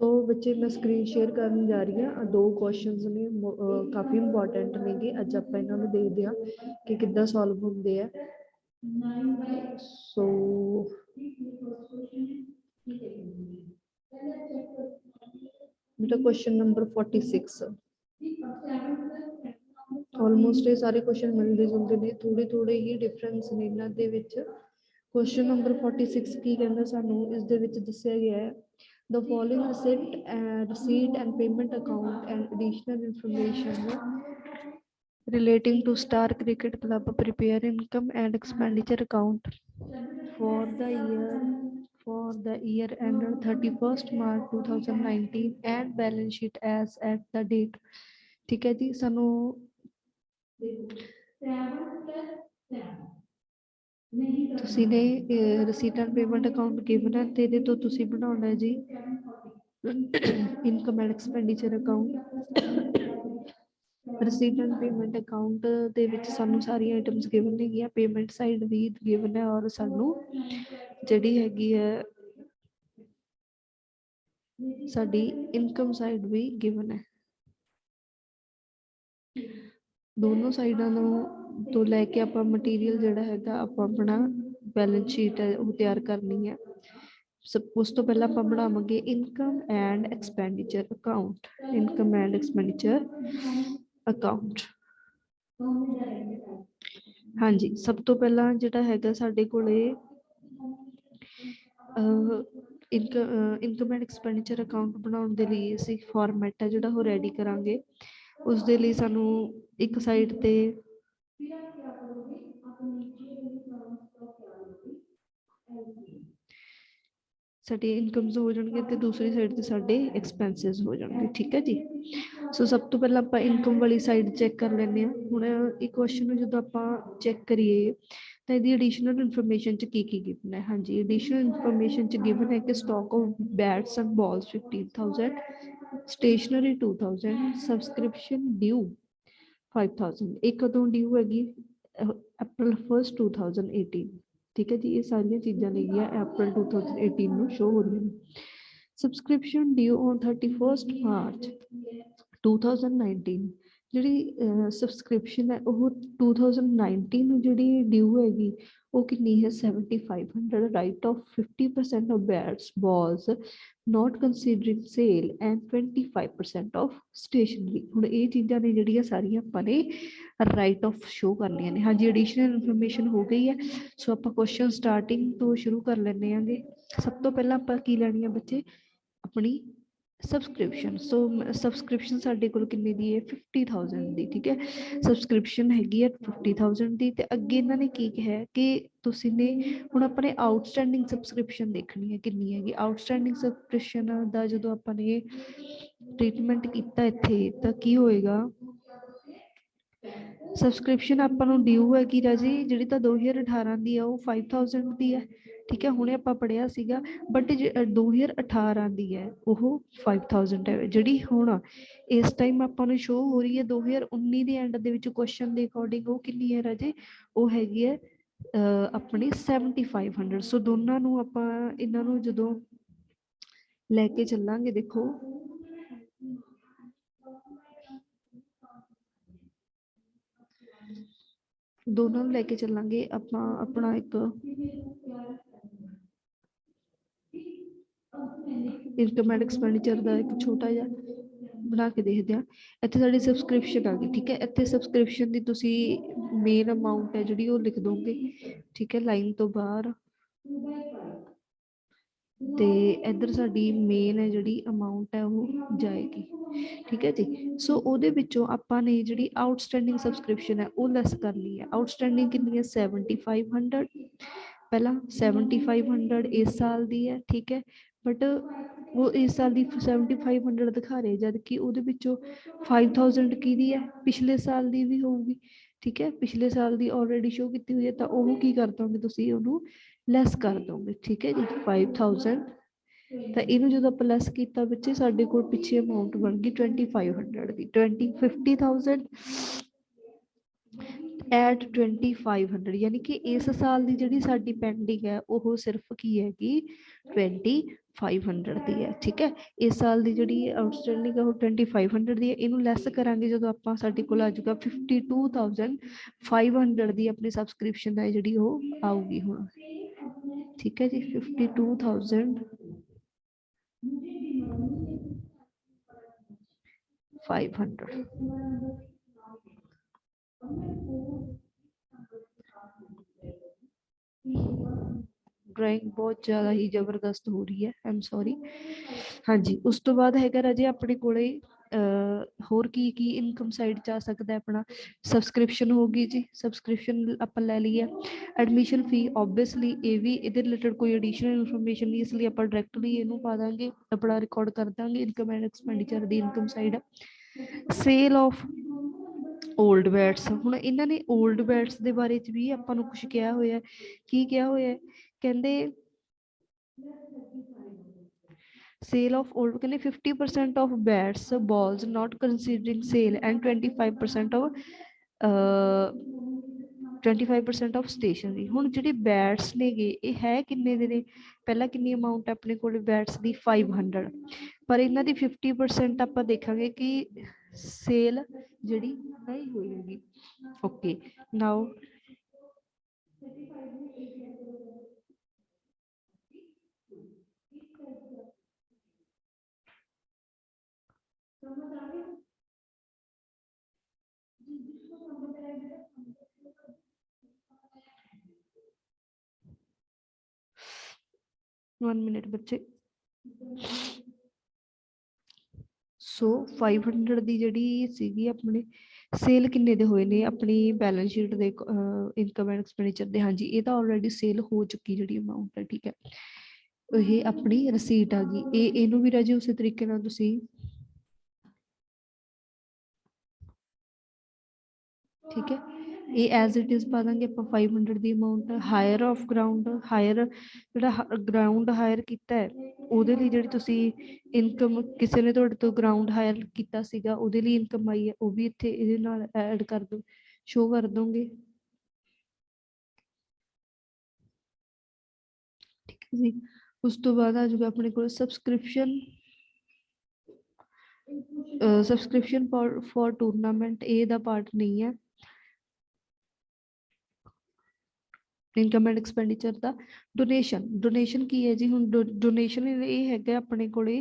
सो बच्चे मैं screen share करन जा रही हाँ। दो क्वेश्चंस ने काफ़ी इंपॉर्टेंट ने गे अज आप इन्होंने देखते हैं कि किद्दां सॉल्व होंदे आ। सो बेटा क्वेश्चन नंबर 46 ऑलमोस्ट ये सारे क्वेश्चन मिलते जुलते ने, थोड़े थोड़े ही डिफरेंस ने इन्हां दे विच। क्वेश्चन नंबर 46 की कहना सानू इस दे विच दस्सिया गया है the following receipt and payment account and additional information relating to Star Cricket Club prepare income and expenditure account for the year ended 31st March 2019 and balance sheet as at the date। ठीक है जी, सानू ਤੁਸੀਂ ਨੇ receipt and payment account given है ਤੇ ਇਹਦੇ ਤੋਂ ਤੁਸੀਂ ਬਣਾਉਣਾ ਹੈ ਜੀ income and expenditure account. receipt and payment account ਦੇ ਵਿੱਚ ਸਾਨੂੰ ਸਾਰੀਆਂ ਆਈਟਮਸ ਗਿਵਨ ਹੈਗੀਆਂ, ਪੇਮੈਂਟ ਸਾਈਡ ਵੀ ਗਿਵਨ ਹੈ ਔਰ ਸਾਨੂੰ ਜਿਹੜੀ ਹੈਗੀ ਹੈ ਸਾਡੀ ਇਨਕਮ ਸਾਈਡ ਵੀ ਗਿਵਨ ਹੈ। ਦੋਨੋਂ ਸਾਈਡਾਂ ਨੂੰ ਤੋਂ ਲੈ ਕੇ ਆਪਾਂ ਮਟੀਰੀਅਲ ਜਿਹੜਾ ਹੈਗਾ ਆਪਾਂ ਆਪਣਾ ਬੈਲੈਂਸ ਸ਼ੀਟ ਹੈ ਉਹ ਤਿਆਰ ਕਰਨੀ ਹੈ। ਉਸ ਤੋਂ ਪਹਿਲਾਂ ਆਪਾਂ ਬਣਾਵਾਂਗੇ income and expenditure account. Income and expenditure account. ਹਾਂਜੀ, ਸਭ ਤੋਂ ਪਹਿਲਾਂ ਜਿਹੜਾ ਹੈਗਾ ਸਾਡੇ ਕੋਲੇ ਇਨਕਮ ਐਂਡ ਐਕਸਪੈਂਡੀਚਰ ਅਕਾਊਂਟ ਬਣਾਉਣ ਦੇ ਲਈ ਅਸੀਂ ਫਾਰਮੈਟ ਹੈ ਜਿਹੜਾ ਉਹ ਰੈਡੀ ਕਰਾਂਗੇ। ਉਸ ਦੇ ਲਈ ਸਾਨੂੰ ਇੱਕ ਸਾਈਡ ਤੇ ਸਾਡੀ ਇਨਕਮਸ ਹੋ ਜਾਣਗੇ ਤੇ ਦੂਸਰੀ ਸਾਈਡ ਤੇ ਸਾਡੇ ਐਕਸਪੈਂਸਿਸ ਹੋ ਜਾਣਗੇ। ਠੀਕ ਹੈ ਜੀ। ਸੋ ਸਭ ਤੋਂ ਪਹਿਲਾਂ ਆਪਾਂ ਇਨਕਮ ਵਾਲੀ ਸਾਈਡ ਚੈੱਕ ਕਰ ਲੈਂਦੇ ਹਾਂ। ਹੁਣ ਇਹ ਕੁਐਸਚਨ ਨੂੰ ਜਦੋਂ ਆਪਾਂ ਚੈੱਕ ਕਰੀਏ ਤਾਂ ਇਹਦੀ ਐਡੀਸ਼ਨਲ ਇਨਫੋਰਮੇਸ਼ਨ ਚ ਕੀ ਗਿਵਨ ਹੈ। ਹਾਂਜੀ, ਐਡੀਸ਼ਨਲ ਇਨਫੋਰਮੇਸ਼ਨ ਚ ਗਿਵਨ ਹੈ ਕਿ stock of bats and balls 15,000, stationery 2,000, subscription due 5,000। ਇਹ ਕਦੋਂ ਡਿਊ ਹੈਗੀ? April 1st 2018। ਠੀਕ ਹੈ ਜੀ, ਇਹ ਸਾਰੀਆਂ ਚੀਜ਼ਾਂ ਨੇਗੀਆਂ April 2018 ਨੂੰ ਸ਼ੋ ਹੋ ਰਹੀਆਂ ਨੇ। Subscription due on 31st March 2019। ਜਿਹੜੀ ਸਬਸਕ੍ਰਿਪਸ਼ਨ ਹੈ ਉਹ 2019 ਨੂੰ ਜਿਹੜੀ ਡਿਊ ਹੈਗੀ ਉਹ ਕਿੰਨੀ ਹੈ 7,500। Right off 50% of bats balls not considering sale and 25% of stationery। ਹੁਣ ਇਹ ਚੀਜ਼ਾਂ ਨੇ ਜਿਹੜੀਆਂ ਸਾਰੀਆਂ ਆਪਾਂ ਨੇ ਰਾਈਟ ਆਫ ਸ਼ੋ ਕਰਨੀਆਂ ਨੇ। ਹਾਂਜੀ, ਐਡੀਸ਼ਨਲ ਇਨਫੋਰਮੇਸ਼ਨ ਹੋ ਗਈ ਹੈ। ਸੋ ਆਪਾਂ ਕੁਐਸਚਨ ਸਟਾਰਟਿੰਗ ਤੋਂ ਸ਼ੁਰੂ ਕਰ ਲੈਂਦੇ ਆਂਗੇ। ਸਭ ਤੋਂ ਪਹਿਲਾਂ ਆਪਾਂ ਕੀ ਲੈਣੀ ਆ ਬੱਚੇ? ਆਪਣੀ ਸਬਸਕ੍ਰਿਪਸ਼ਨ। ਸੋ ਸਬਸਕ੍ਰਿਪਸ਼ਨ ਸਾਡੇ ਕੋਲ ਕਿੰਨੇ ਦੀ ਹੈ? 50,000 ਦੀ। ਠੀਕ ਹੈ, ਸਬਸਕ੍ਰਿਪਸ਼ਨ ਹੈਗੀ ਹੈ 50,000 ਦੀ। ਤੇ ਅੱਗੇ ਇਹਨਾਂ ਨੇ ਕੀ ਕਿਹਾ ਕਿ ਤੁਸੀਂ ਨੇ ਹੁਣ ਆਪਣੇ ਆਊਟਸਟੈਂਡਿੰਗ ਸਬਸਕ੍ਰਿਪਸ਼ਨ ਦੇਖਣੀ ਹੈ ਕਿੰਨੀ ਹੈਗੀ। ਆਊਟਸਟੈਂਡਿੰਗ ਸਬਸਕ੍ਰਿਪਸ਼ਨ ਦਾ ਜਦੋਂ ਆਪਾਂ ਨੇ ਟ੍ਰੀਟਮੈਂਟ ਕੀਤਾ ਇੱਥੇ ਤਾਂ ਕੀ ਹੋਏਗਾ? ਸਬਸਕ੍ਰਿਪਸ਼ਨ ਆਪਾਂ ਨੂੰ ਡਿਊ ਹੈਗੀ ਰਾਜੀ ਜਿਹੜੀ ਤਾਂ 2018 ਦੀ ਆ ਉਹ 5,000 ਦੀ ਹੈ। ਠੀਕ ਹੈ, ਹੁਣੇ ਆਪਾਂ ਪੜ੍ਹਿਆ ਸੀਗਾ ਬਟ 2018 ਦੀ ਹੈ ਉਹ 5,000 ਹੈ। ਜਿਹੜੀ ਹੁਣ ਇਸ ਟਾਈਮ ਆਪਾਂ ਨੂੰ ਸ਼ੋ ਹੋ ਰਹੀ ਹੈ 2019 ਦੇ ਐਂਡ ਦੇ ਵਿੱਚ ਕੁਐਸਚਨ ਦੇ ਅਕੋਰਡਿੰਗ ਉਹ ਕਿੰਨੀ ਹੈ ਰਾਜੇ? ਉਹ ਹੈਗੀ ਹੈ ਆਪਣੀ 7,500। ਸੋ ਦੋਨਾਂ ਨੂੰ ਆਪਾਂ ਇਹਨਾਂ ਨੂੰ ਜਦੋਂ ਲੈ ਕੇ ਚੱਲਾਂਗੇ ਦੇਖੋ ਦੋਨਾਂ ਨੂੰ ਲੈ ਕੇ ਚੱਲਾਂਗੇ ਆਪਾਂ ਆਪਣਾ ਇੱਕ ਇਨਕਮ ਐਂਡ ਐਕਸਪੈਂਡੀਚਰ ਦਾ ਇੱਕ ਛੋਟਾ ਜਿਹਾ ਬਣਾ ਕੇ ਦੇਖਦੇ ਹਾਂ। ਇੱਥੇ ਸਾਡੀ ਸਬਸਕ੍ਰਿਪਸ਼ਨ ਆ ਗਈ। ਠੀਕ ਹੈ, ਇੱਥੇ ਸਬਸਕ੍ਰਿਪਸ਼ਨ ਦੀ ਤੁਸੀਂ ਮੇਨ ਅਮਾਊਂਟ ਹੈ ਜਿਹੜੀ ਉਹ ਲਿਖ ਦੋਗੇ। ਠੀਕ ਹੈ, ਲਾਈਨ ਤੋਂ ਬਾਹਰ ਤੇ ਇੱਧਰ ਸਾਡੀ ਮੇਨ ਹੈ ਜਿਹੜੀ ਅਮਾਊਂਟ ਹੈ ਉਹ ਜਾਏਗੀ। ਠੀਕ ਹੈ ਜੀ। ਸੋ ਉਹਦੇ ਵਿੱਚੋਂ ਆਪਾਂ ਨੇ ਜਿਹੜੀ ਆਊਟਸਟੈਂਡਿੰਗ ਸਬਸਕ੍ਰਿਪਸ਼ਨ ਹੈ ਉਹ ਲੈਸ ਕਰਨੀ ਹੈ। ਆਊਟਸਟੈਂਡਿੰਗ ਕਿੰਨੀ ਹੈ? 7,500। ਪਹਿਲਾਂ 7,500 ਇਸ ਸਾਲ ਦੀ ਹੈ। ਠੀਕ ਹੈ, ਬਟ ਉਹ ਇਸ ਸਾਲ ਦੀ 7,500 ਦਿਖਾ ਰਹੇ ਜਦ ਕਿ ਉਹਦੇ ਵਿੱਚੋਂ 5,000 ਕਿਹਦੀ ਹੈ? ਪਿਛਲੇ ਸਾਲ ਦੀ ਵੀ ਹੋਊਗੀ। ਠੀਕ ਹੈ, ਪਿਛਲੇ ਸਾਲ ਦੀ ਆਲਰੇਡੀ ਸ਼ੋ ਕੀਤੀ ਹੋਈ ਹੈ ਤਾਂ ਉਹ ਕੀ ਕਰ ਦੋਗੇ ਤੁਸੀਂ? ਉਹਨੂੰ ਲੈਸ ਕਰ ਦੋਗੇ। ਠੀਕ ਹੈ ਜੀ, 5,000 ਤਾਂ ਇਹਨੂੰ ਜਦੋਂ ਆਪਾਂ ਲੈਸ ਕੀਤਾ ਬੱਚੇ ਸਾਡੇ ਕੋਲ ਪਿੱਛੇ ਅਮਾਊਂਟ ਬਣ ਗਈ 2,500 ਦੀ। 50,000 ਐਟ 2500 यानी कि इस साल की जी साडी पेंडिंग है वो सिर्फ की हैगी 2500 की है। ठीक है, इस साल की जी आउटस्टैंडिंग है वो 2500 की है। इनू लैस करांगे जो आप साडे कोल आ जाऊगा 52,500 की अपनी सबसक्रिप्शन है जी वो आऊगी हुण। ठीक है जी, 52,500। ड्राइंग बहुत ज़्यादा ही जबरदस्त हो रही है, आई एम सॉरी। हाँ जी, उस तो बाद हैगा राजे अपने कोले होर की इनकम साइड जा सकता है अपना। सबसक्रिप्शन होगी जी, सबसक्रिप्शन अपन ले ली है। एडमिशन फी ओबवियसली ये भी इहदे रिलेटेड कोई एडिशनल इनफॉर्मेशन नहीं, इसलिए आप डायरैक्टली इनू पा देंगे, अपना रिकॉर्ड कर देंगे income and expenditure the income side. Sale of old bats, हुण इन्हां ने ओल्ड बैट्स दे बारे च भी आपां नूं कुछ कहा होया है। की कहा होया है, कहंदे sale of old कहने 50% of bats balls not considering sale and 25% of 25% of stationery। ਹੁਣ ਜਿਹੜੇ ਬੈਟਸ ਨੇਗੇ ਇਹ ਹੈ ਕਿੰਨੇ ਦੇ ਨੇ, ਪਹਿਲਾਂ ਕਿੰਨੀ ਅਮਾਊਂਟ ਹੈ ਆਪਣੇ ਕੋਲ ਬੈਟਸ ਦੀ 500, ਪਰ ਇਹਨਾਂ ਦੀ 50% ਆਪਾਂ ਦੇਖਾਂਗੇ ਕਿ ਸੇਲ ਜਿਹੜੀ ਨਹੀਂ ਹੋਏਗੀ। ਓਕੇ ਨਾਓ वन मिनट बच्चे। सो 500 ਦੀ ਜਿਹੜੀ ਸੀਗੀ ਆਪਣੇ ਸੇਲ ਕਿੰਨੇ ਦੇ ਹੋਏ ਨੇ ਆਪਣੀ ਬੈਲੈਂਸ ਸ਼ੀਟ ਦੇ ਇਨਕਮ ਐਂਡ ਐਕਸਪੈਂਡੀਚਰ ਦੇ। ਹਾਂਜੀ, ਇਹ ਤਾਂ ਆਲਰੇਡੀ ਸੇਲ ਹੋ ਚੁੱਕੀ ਜਿਹੜੀ ਅਮਾਉਂਟ ਹੈ। ਠੀਕ ਹੈ, ਇਹ ਆਪਣੀ ਰਸੀਟ ਆ ਗਈ। ਇਹਨੂੰ ਵੀ ਰਾਜੇ ਉਸੇ ਤਰੀਕੇ ਨਾਲ ਤੁਸੀਂ ठीक है ये एज इट इज पा देंगे आप 500 की amount. Hire of ground hire जो ग्राउंड हायर किया है ਉਹਦੇ ਲਈ ਜਿਹੜੀ ਤੁਸੀਂ ਇਨਕਮ ਕਿਸੇ ਨੇ ਤੁਹਾਡੇ ਤੋਂ ਗਰਾਊਂਡ ਹਾਇਰ ਕੀਤਾ ਸੀਗਾ ਉਹਦੇ ਲਈ ਇਨਕਮ ਆਈ ਹੈ ਉਹ ਵੀ ਇੱਥੇ ਇਹਦੇ ਨਾਲ ਐਡ ਕਰ ਦੋ, ਸ਼ੋ ਕਰ ਦੋਗੇ। ਠੀਕ ਹੈ ਜੀ, ਉਸ ਤੋਂ ਬਾਅਦ ਆ ਜਾਊਗਾ ਆਪਣੇ ਕੋਲ ਸਬਸਕ੍ਰਿਪਸ਼ਨ ਸਬਸਕ੍ਰਿਪਸ਼ਨ ਫॉर ਟੂਰਨਾਮੈਂਟ, ਇਹ ਦਾ ਪਾਰਟ ਨਹੀਂ ਹੈ ਇਨਕਮ ਐਂਡ ਐਕਸਪੈਂਡੀਚਰ ਦਾ। ਡੋਨੇਸ਼ਨ, ਡੋਨੇਸ਼ਨ ਕੀ ਹੈ ਜੀ, ਹੁਣ ਡੋਨੇਸ਼ਨ ਇਹ ਹੈਗਾ ਆਪਣੇ ਕੋਲੇ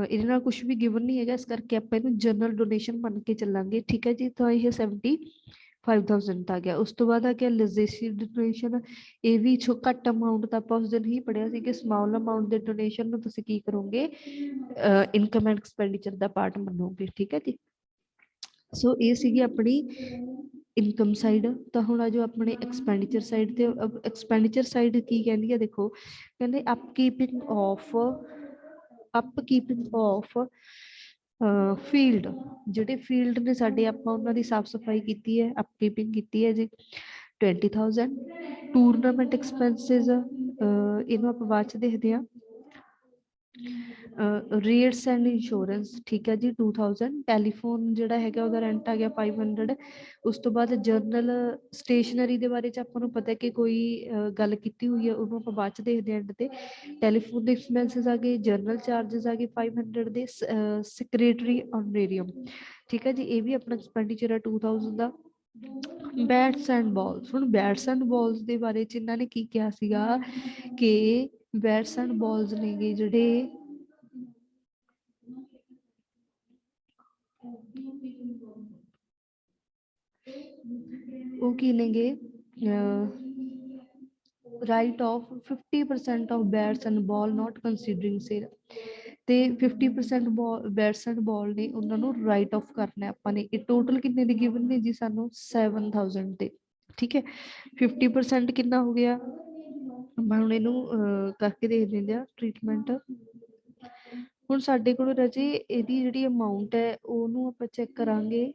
ਇਹਦੇ ਨਾਲ ਕੁਝ ਵੀ ਗਿਵਨ ਨਹੀਂ ਹੈਗਾ, ਇਸ ਕਰਕੇ ਆਪਾਂ ਇਹਨੂੰ ਜਨਰਲ ਡੋਨੇਸ਼ਨ ਮੰਨ ਕੇ ਚੱਲਾਂਗੇ। ਠੀਕ ਹੈ ਜੀ, ਤਾਂ ਇਹ 75,000 ਆ ਗਿਆ। ਉਸ ਤੋਂ ਬਾਅਦ ਆ ਗਿਆ ਲਿਜੇਸੀ ਡੋਨੇਸ਼ਨ, ਇਹ ਵੀ ਘੱਟ ਅਮਾਊਂਟ ਤਾਂ ਆਪਾਂ ਉਸ ਦਿਨ ਹੀ ਪੜਿਆ ਸੀ ਕਿ ਸਮਾਲ ਅਮਾਊਂਟ ਦੇ ਡੋਨੇਸ਼ਨ ਨੂੰ ਤੁਸੀਂ ਕੀ ਕਰੋਗੇ income and expenditure the part ਮੰਨੋਗੇ। ਠੀਕ ਹੈ ਜੀ, ਸੋ ਇਹ ਸੀਗੀ ਆਪਣੀ ਇਨਕਮ ਸਾਈਡ। ਤਾਂ ਹੁਣ ਆ ਜੋ ਆਪਣੇ ਐਕਸਪੈਂਡੀਚਰ ਸਾਈਡ ਤੇ ਐਕਸਪੈਂਡੀਚਰ ਸਾਈਡ ਕੀ ਕਹਿੰਦੀ ਹੈ ਦੇਖੋ, ਕਹਿੰਦੇ ਅਪਕੀਪਿੰਗ ਆਫ ਫੀਲਡ, ਜਿਹੜੇ ਫੀਲਡ ਨੇ ਸਾਡੇ ਆਪਾਂ ਉਹਨਾਂ ਦੀ ਸਾਫ ਸਫਾਈ ਕੀਤੀ ਹੈ, ਅਪਕੀਪਿੰਗ ਕੀਤੀ ਹੈ ਜੀ 20,000। ਟੂਰਨਾਮੈਂਟ ਐਕਸਪੈਂਸਿਸ ਇਹਨੂੰ ਆਪਾਂ ਬਾਅਦ ਚ ਦੇਖਦੇ ਹਾਂ। ਰੇਟਸ ਐਂਡ ਇੰਸ਼ੋਰੈਂਸ ਠੀਕ ਹੈ ਜੀ 2000। ਟੈਲੀਫੋਨ ਜਿਹੜਾ ਹੈਗਾ ਉਹਦਾ ਰੈਂਟ ਆ ਗਿਆ 500। ਉਸ ਤੋਂ ਬਾਅਦ ਜਰਨਲ ਸਟੇਸ਼ਨਰੀ ਦੇ ਬਾਰੇ ਚ ਆਪਾਂ ਨੂੰ ਪਤਾ ਕਿ ਕੋਈ ਗੱਲ ਕੀਤੀ ਹੋਈ ਹੈ ਉਹਨੂੰ ਆਪਾਂ ਬਾਅਦ ਚ ਦੇਖਦੇ ਹਾਂ ਐਂਡ ਤੇ। ਟੈਲੀਫੋਨ ਦੇ ਐਕਸਪੈਂਸਿਸ ਆ ਗਏ, ਜਰਨਲ ਚਾਰजेस ਆ ਗਏ 500 ਦੇ, ਸੈਕਟਰੀ ਆਨਰੇਰੀਅਮ ਠੀਕ ਹੈ ਜੀ ਇਹ ਵੀ ਆਪਣਾ ਐਕਸਪੈਂਡੀਚਰ ਹੈ 2000 ਦਾ। ਬੈਟਸ ਐਂਡ ਬਾਲਸ, ਹੁਣ ਬੈਟਸ ਐਂਡ ਬਾਲਸ ਦੇ ਬਾਰੇ ਚ ਇਹਨਾਂ ਨੇ ਕੀ ਕਿਹਾ ਸੀਗਾ ਕਿ ਬੈਟਸ ਐਂਡ ਬਾਲਸ ਨੇਗੇ ਜਿਹੜੇ ਉਹ ਕੀ ਨੇਗੇ write off 50% off bats and ball not considering sale, ਤੇ 50% ਬੈਟਸ ਐਂਡ ਬਾਲ ਨੇ ਉਹਨਾਂ ਨੂੰ ਰਾਈਟ ਆਫ ਕਰਨਾ ਆਪਾਂ ਨੇ। ਇਹ ਟੋਟਲ ਕਿੰਨੇ ਦੀ ਗਿਵਨ ਨੇ ਜੀ ਸਾਨੂੰ 7,000 ਦੇ। ਠੀਕ ਹੈ, 50% ਕਿੰਨਾ ਹੋ ਗਿਆ, ਆਪਾਂ ਹੁਣ ਇਹਨੂੰ ਕਰਕੇ ਦੇਖ ਲੈਂਦੇ ਆ ਟ੍ਰੀਟਮੈਂਟ। ਹੁਣ ਸਾਡੇ ਕੋਲ ਰਾਜੇ ਇਹਦੀ ਜਿਹੜੀ ਅਮਾਊਂਟ ਹੈ ਉਹਨੂੰ ਆਪਾਂ ਚੈੱਕ ਕਰਾਂਗੇ।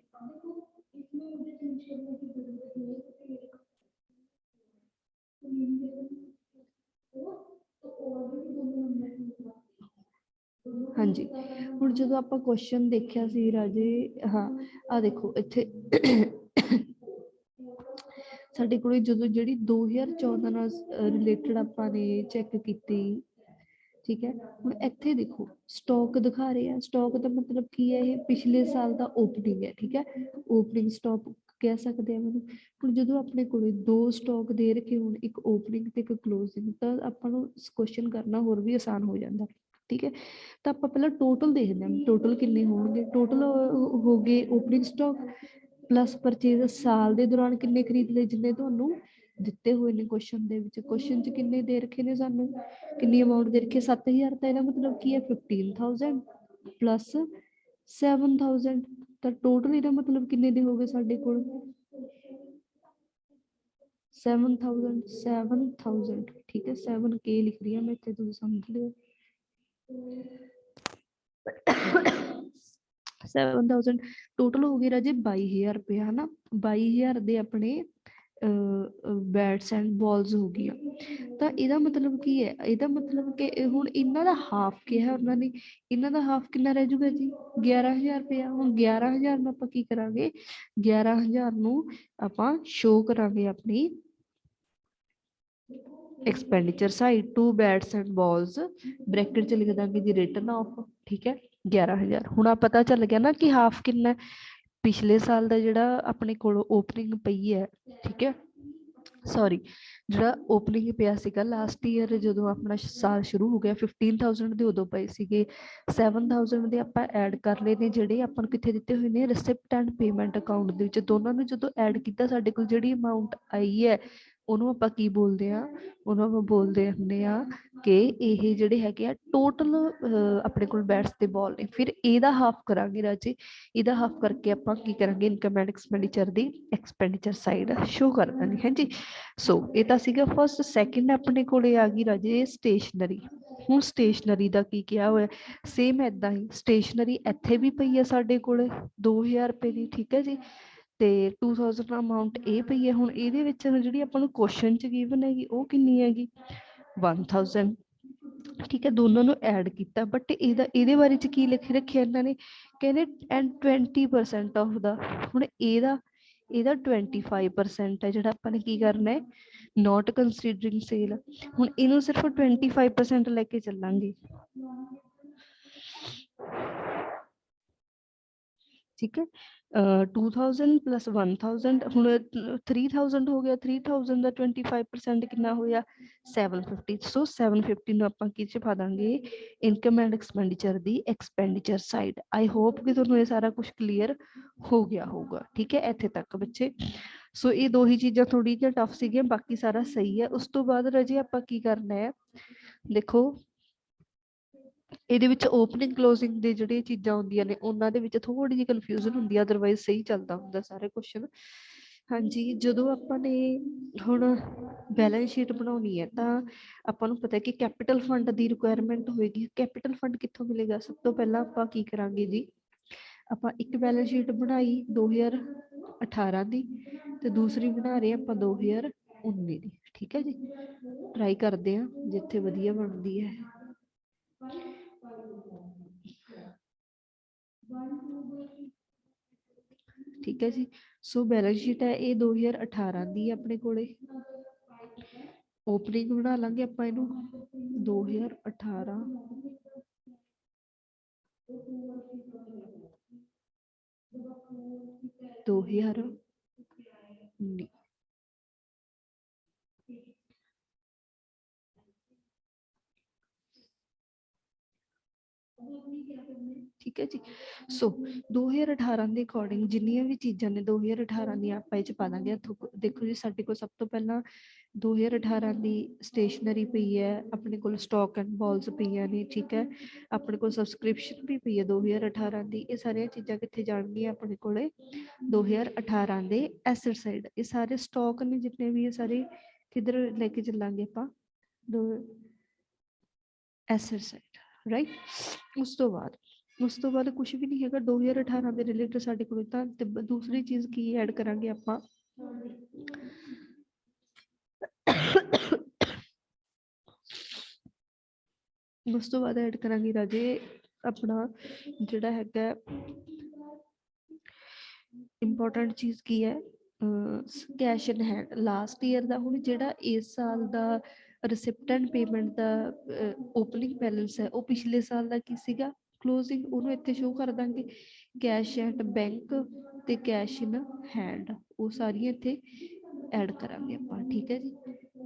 ਹਾਂਜੀ, ਹੁਣ ਜਦੋਂ ਆਪਾਂ ਕੁਐਸਚਨ ਦੇਖਿਆ ਸੀ ਰਾਜੇ, ਹਾਂ ਆ ਦੇਖੋ ਇੱਥੇ ਸਾਡੇ ਕੋਲ ਜਦੋਂ ਜਿਹੜੀ 2014 ਨਾਲ ਰਿਲੇਟਡ ਆਪਾਂ ਨੇ ਚੈੱਕ ਕੀਤੀ, ਠੀਕ ਹੈ। ਹੁਣ ਇੱਥੇ ਦੇਖੋ ਸਟਾਕ ਦਿਖਾ ਰਹੇ ਆ, ਸਟਾਕ ਦਾ ਮਤਲਬ ਕੀ ਹੈ, ਇਹ ਪਿਛਲੇ ਸਾਲ ਦਾ ਓਪਨਿੰਗ ਹੈ, ਠੀਕ ਹੈ, ਓਪਨਿੰਗ ਸਟਾਕ ਕਹਿ ਸਕਦੇ ਆ ਮੈਨੂੰ। ਹੁਣ ਜਦੋਂ ਆਪਣੇ ਕੋਲੇ ਦੋ ਸਟਾਕ ਦੇ ਰੱਖੇ ਹੋਣ, ਇੱਕ ਓਪਨਿੰਗ ਤੇ ਇੱਕ ਕਲੋਜ਼ਿੰਗ, ਤਾਂ ਆਪਾਂ ਨੂੰ ਕੁਐਸਚਨ ਕਰਨਾ ਹੋਰ ਵੀ ਆਸਾਨ ਹੋ ਜਾਂਦਾ, ਠੀਕ ਹੈ। ਤਾਂ ਆਪਾਂ ਪਹਿਲਾਂ ਟੋਟਲ ਦੇਖਦੇ ਹਾਂ, ਟੋਟਲ ਕਿੰਨੇ ਹੋਣਗੇ। ਟੋਟਲ ਹੋ ਗਏ ਓਪਨਿੰਗ ਸਟਾਕ ਪਲੱਸ ਪਰਚੇਜ਼, ਸਾਲ ਦੇ ਦੌਰਾਨ ਕਿੰਨੇ ਖਰੀਦ ਲਏ, ਜਿੰਨੇ ਤੁਹਾਨੂੰ ਦਿੱਤੇ ਹੋਏ ਨੇ ਕੁਐਸਚਨ ਦੇ ਵਿੱਚ। ਕੁਐਸਚਨ 'ਚ ਕਿੰਨੇ ਦੇ ਰੱਖੇ ਨੇ ਸਾਨੂੰ, ਕਿੰਨੀ ਅਮਾਊਂਟ ਦੇ ਰੱਖੀ 7000, ਤਾਂ ਇਹਦਾ ਮਤਲਬ ਕੀ ਹੈ 15000 ਪਲੱਸ 7000, ਤਾਂ ਟੋਟਲ ਇਹਦਾ ਮਤਲਬ ਕਿੰਨੇ ਦੇ ਹੋ ਗਏ ਸਾਡੇ ਕੋਲ 7000, ਠੀਕ ਹੈ। 7K ਲਿਖ ਰਹੀ ਹਾਂ ਮੈਂ ਇੱਥੇ, ਤੁਸੀਂ ਸਮਝ ਲਿਓ। 7000 ਟੋਟਲ ਹੋ ਗਏ ਰਾਜੇ 22000 ਰੁਪਏ, ਹਨਾ। 22000 ਦੇ ਆਪਣੇ ਬੈਟਸ ਐਂਡ ਬਾਲਸ ਹੋ ਗਈਆਂ। ਤਾਂ ਇਹਦਾ ਮਤਲਬ ਕੀ ਹੈ, ਇਹਦਾ ਮਤਲਬ ਕਿ ਹੁਣ ਇਹਨਾਂ ਦਾ ਹਾਫ ਕਿਹਾ ਉਹਨਾਂ ਨੇ, ਇਹਨਾਂ ਦਾ ਹਾਫ ਕਿੰਨਾ ਰਹਿ ਜਾਊਗਾ ਜੀ 11000 ਰੁਪਇਆ। ਹੁਣ 11000 ਨੂੰ ਆਪਾਂ ਕੀ ਕਰਾਂਗੇ, 11000 ਨੂੰ ਆਪਾਂ ਸ਼ੋ ਕਰਾਂਗੇ ਆਪਣੀ expenditure side to bats and balls, bracket ਚ ਲਿਖ ਦਾਂਗੇ ਜੀ ਰਿਟਨ ਆਫ, ਠੀਕ ਹੈ 11000। ਹੁਣ ਆ ਪਤਾ ਚੱਲ ਗਿਆ ਨਾ ਕਿ ਹਾਫ ਕਿੰਨਾ, ਪਿਛਲੇ ਸਾਲ ਦਾ ਜਿਹੜਾ ਆਪਣੇ ਕੋਲ ਓਪਨਿੰਗ ਪਈ ਹੈ, ਠੀਕ ਹੈ, ਸੌਰੀ ਜਿਹੜਾ ਓਪਨਿੰਗ ਪਿਆ ਸੀਗਾ ਲਾਸਟ ਈਅਰ ਜਦੋਂ ਆਪਣਾ ਸਾਲ ਸ਼ੁਰੂ ਹੋ ਗਿਆ 15000 ਦੇ ਉਦੋਂ ਪਏ ਸੀਗੇ। 7000 ਦੇ ਆਪਾਂ ਐਡ ਕਰ ਲਏ ਨੇ, ਜਿਹੜੇ ਆਪਾਂ ਨੂੰ ਕਿੱਥੇ ਦਿੱਤੇ ਹੋਏ ਨੇ, ਰਿਸਿਪਟ ਐਂਡ ਪੇਮੈਂਟ ਅਕਾਊਂਟ ਦੇ ਵਿੱਚ। ਦੋਨਾਂ ਨੂੰ ਜਦੋਂ ਐਡ ਕੀਤਾ ਸਾਡੇ ਕੋਲ ਜਿਹੜੀ ਅਮਾਊਂਟ ਆਈ ਹੈ, ਉਹਨੂੰ ਆਪਾਂ ਕੀ ਬੋਲਦੇ ਆ, ਉਹਨੂੰ ਆਪਾਂ ਬੋਲਦੇ ਹੁੰਦੇ ਆ ਕਿ ਇਹ ਜਿਹੜੇ ਹੈਗੇ ਆ ਟੋਟਲ ਆਪਣੇ ਕੋਲ ਬੈਟਸ ਤੇ ਬਾਲ ਨੇ। ਫਿਰ ਇਹਦਾ ਹਾਫ ਕਰਾਂਗੇ ਰਾਜੇ, ਇਹਦਾ ਹਾਫ ਕਰਕੇ ਆਪਾਂ ਕੀ ਕਰਾਂਗੇ, income and expenditure the expenditure side show ਕਰ ਦਾਂਗੇ, ਹਾਂਜੀ। ਸੋ ਇਹ ਤਾਂ ਸੀਗਾ ਫਸਟ। ਸੈਕਿੰਡ ਆਪਣੇ ਕੋਲੇ ਆ ਗਈ ਰਾਜੇ ਸਟੇਸ਼ਨਰੀ। ਹੁਣ ਸਟੇਸ਼ਨਰੀ ਦਾ ਕੀ ਕਿਹਾ ਹੋਇਆ, ਸੇਮ ਏਦਾਂ ਹੀ ਸਟੇਸ਼ਨਰੀ ਇੱਥੇ ਵੀ ਪਈ ਹੈ ਸਾਡੇ ਕੋਲੇ 2000 ਰੁਪਏ ਦੀ, ਠੀਕ ਹੈ ਜੀ, ਤੇ 2000 ਅਮਾਊਂਟ ਇਹ ਪਈ ਹੈ। ਹੁਣ ਇਹਦੇ ਵਿੱਚ ਜਿਹੜੀ ਆਪਾਂ ਨੂੰ ਕੁਐਸਚਨ ਚ ਗਿਵਨ ਹੈਗੀ ਉਹ ਕਿੰਨੀ ਹੈਗੀ 1000, ਠੀਕ ਹੈ। ਦੋਨਾਂ ਨੂੰ ਐਡ ਕੀਤਾ, ਬਟ ਇਹਦੇ ਬਾਰੇ ਚ ਕੀ ਲਿਖ ਰੱਖਿਆ ਇਹਨਾਂ ਨੇ, ਕਹਿੰਦੇ ਐਂਡ 20% ਆਫ ਦਾ। ਹੁਣ ਇਹਦਾ 25% ਹੈ ਜਿਹੜਾ ਆਪਾਂ ਨੇ ਕੀ ਕਰਨਾ ਹੈ, ਨੋਟ ਕੰਸੀਡਰਿੰਗ ਸੇਲ। ਹੁਣ ਇਹਨੂੰ ਸਿਰਫ 25% ਲੈ ਕੇ ਚੱਲਾਂਗੇ, ਠੀਕ ਹੈ। 2000 ਪਲੱਸ 1000, ਹੁਣ 3000 ਹੋ ਗਿਆ, 3000 ਦਾ 25% ਕਿੰਨਾ ਹੋਇਆ 750। ਸੋ 750 ਨੂੰ ਆਪਾਂ ਕੀ ਚ ਪਾ ਦਾਂਗੇ, income and expenditure the expenditure side. I hope ਕਿ ਤੁਹਾਨੂੰ ਇਹ ਸਾਰਾ ਕੁਝ ਕਲੀਅਰ ਹੋ ਗਿਆ ਹੋਊਗਾ, ਠੀਕ ਹੈ ਇੱਥੇ ਤੱਕ ਬੱਚੇ। ਸੋ ਇਹ ਦੋ ਹੀ ਚੀਜ਼ਾਂ ਥੋੜੀ ਜਿਹਾ ਟਫ ਸੀਗੀਆਂ, ਬਾਕੀ ਸਾਰਾ ਸਹੀ ਹੈ। ਉਸ ਤੋਂ ਬਾਅਦ ਰਾਜੇ ਆਪਾਂ ਕੀ ਕਰਨਾ ਹੈ, ਦੇਖੋ ਇਹਦੇ ਵਿੱਚ ਓਪਨਿੰਗ ਕਲੋਜ਼ਿੰਗ ਦੇ ਜਿਹੜੀਆਂ ਚੀਜ਼ਾਂ ਹੁੰਦੀਆਂ ਨੇ ਉਹਨਾਂ ਦੇ ਵਿੱਚ ਥੋੜੀ ਜਿਹੀ ਕਨਫਿਊਜ਼ਨ ਹੁੰਦੀ ਹੈ, ਅਦਰਵਾਈਜ਼ ਸਹੀ ਚੱਲਦਾ ਹੁੰਦਾ ਸਾਰੇ ਕੁਐਸਚਨ, ਹਾਂਜੀ। ਜਦੋਂ ਆਪਾਂ ਨੇ ਹੁਣ ਬੈਲੈਂਸ ਸ਼ੀਟ ਬਣਾਉਣੀ ਹੈ ਤਾਂ ਆਪਾਂ ਨੂੰ ਪਤਾ ਹੈ ਕਿ ਕੈਪੀਟਲ ਫੰਡ ਦੀ ਰਿਕੁਆਇਰਮੈਂਟ ਹੋਏਗੀ। ਕੈਪੀਟਲ ਫੰਡ ਕਿੱਥੋਂ ਮਿਲੇਗਾ, ਸਭ ਤੋਂ ਪਹਿਲਾਂ ਆਪਾਂ ਕੀ ਕਰਾਂਗੇ ਜੀ, ਆਪਾਂ ਇੱਕ ਬੈਲੈਂਸ ਸ਼ੀਟ ਬਣਾਈ 2018 ਦੀ ਤੇ ਦੂਸਰੀ ਬਣਾ ਰਹੇ ਆਪਾਂ 2019 ਦੀ, ਠੀਕ ਹੈ ਜੀ। ਟਰਾਈ ਕਰਦੇ ਹਾਂ ਜਿੱਥੇ ਵਧੀਆ ਬਣਦੀ ਹੈ। ਠੀਕ ਹੈ ਜੀ। ਸੋ ਬੈਲੈਂਸ ਸ਼ੀਟ ਹੈ ਇਹ 2018 ਦੀ ਆਪਣੇ ਕੋਲੇ, ਓਪਨਿੰਗ ਬਣਾ ਲਾਂਗੇ ਆਪਾਂ ਇਹਨੂੰ 2018 2019, ਠੀਕ ਹੈ ਜੀ। ਸੋ 2018 ਦੇ ਅਕੋਰਡਿੰਗ ਜਿੰਨੀਆਂ ਵੀ ਚੀਜ਼ਾਂ ਨੇ 2018 ਦੀਆਂ ਆਪਾਂ ਇਹ ਚ ਪਾ ਦਾਂਗੇ। ਦੇਖੋ ਜੀ ਸਾਡੇ ਕੋਲ ਸਭ ਤੋਂ ਪਹਿਲਾਂ 2018 ਦੀ ਸਟੇਸ਼ਨਰੀ ਪਈ ਹੈ, ਆਪਣੇ ਕੋਲ ਸਟਾਕ ਐਂਡ ਬਾਲਸ ਪਈਆਂ ਨੇ, ਠੀਕ ਹੈ। ਆਪਣੇ ਕੋਲ ਸਬਸਕ੍ਰਿਪਸ਼ਨ ਵੀ ਪਈ ਹੈ 2018 ਦੀ। ਇਹ ਸਾਰੀਆਂ ਚੀਜ਼ਾਂ ਕਿੱਥੇ ਜਾਣਗੀਆਂ ਆਪਣੇ ਕੋਲੇ 2018 ਦੇ ਐਸਟ ਸਾਈਡ। ਇਹ ਸਾਰੇ ਸਟਾਕ ਨੇ ਜਿੰਨੇ ਵੀ, ਇਹ ਸਾਰੇ ਕਿੱਧਰ ਲੈ ਕੇ ਚੱਲਾਂਗੇ ਆਪਾਂ ਐਸਟ ਸਾਈਡ, ਰਾਈਟ। ਉਸ ਤੋਂ ਬਾਅਦ ਕੁਝ ਵੀ ਨਹੀਂ ਹੈਗਾ 2018 ਦੇ ਰਿਲੇਟਡ ਸਾਡੇ ਕੋਲ। ਤਾਂ ਦੂਸਰੀ ਚੀਜ਼ ਕੀ ਐਡ ਕਰਾਂਗੇ ਆਪਾਂ, ਉਸ ਤੋਂ ਬਾਅਦ ਐਡ ਕਰਾਂਗੇ ਰਾਜੇ ਆਪਣਾ ਜਿਹੜਾ ਹੈਗਾ ਇੰਪੋਰਟੈਂਟ ਚੀਜ਼ ਕੀ ਹੈ, cash in hand last year ਦਾ, ਹੁਣ ਜਿਹੜਾ ਇਸ ਸਾਲ ਦਾ ਰਿਸਿਪਟ ਐਂਡ ਪੇਮੈਂਟ ਦਾ ਓਪਨਿੰਗ ਬੈਲੈਂਸ ਹੈ ਉਹ ਪਿਛਲੇ ਸਾਲ ਦਾ ਕੀ ਸੀਗਾ ਕਲੋਜ਼ਿੰਗ, ਉਹਨੂੰ ਇੱਥੇ ਸ਼ੋ ਕਰ ਦਾਂਗੇ। ਕੈਸ਼ ਐਟ ਬੈਂਕ ਤੇ ਕੈਸ਼ ਇਨ ਹੈਂਡ ਉਹ ਸਾਰੀਆਂ ਇੱਥੇ ਐਡ ਕਰਾਂਗੇ ਆਪਾਂ, ਠੀਕ ਹੈ ਜੀ।